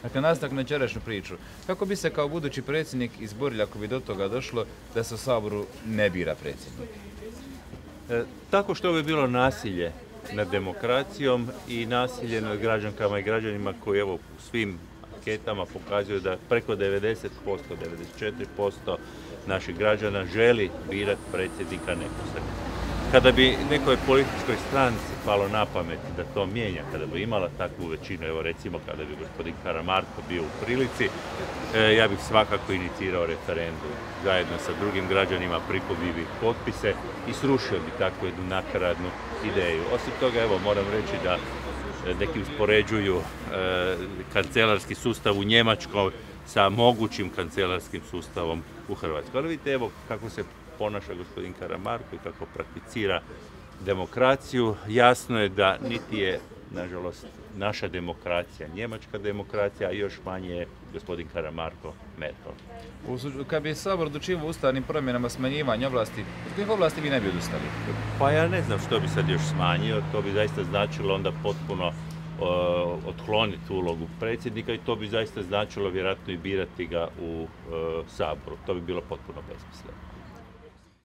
Dakle, nastavak na jučerašnju priču. Kako bi se kao budući predsjednik izborili ako bi do toga došlo da se u Saboru ne bira predsjednik? Tako što bi bilo nasilje nad demokracijom i nasilje nad građankama i građanima koji evo u svim anketama pokazuju da preko 90%, 94% naših građana želi birati predsjednika neposredno. Kada bi nekoj političkoj stranci palo na pamet da to mijenja, kada bi imala takvu većinu, evo recimo kada bi gospodin Karamarko bio u prilici, ja bih svakako inicirao referendum. Zajedno sa drugim građanima prikupio bi potpise i srušio bi takvu jednu nakaradnu ideju. Osim toga, evo moram reći da neki uspoređuju kancelarski sustav u Njemačkoj sa mogućim kancelarskim sustavom u Hrvatskoj. Ali vidite evo kako se ponaša gospodin Karamarko i kako prakticira demokraciju. Jasno je da niti je, nažalost, naša demokracija njemačka demokracija, a još manje je gospodin Karamarko Merkel. Kad bi Sabor odlučivao o ustavnim promjenama smanjivanja ovlasti, od kojih ovlasti vi ne bi odustali? Pa ja ne znam što bi sad još smanjio, to bi zaista značilo onda potpuno otkloniti ulogu predsjednika i to bi zaista značilo vjerojatno i birati ga u Saboru. To bi bilo potpuno besmisleno.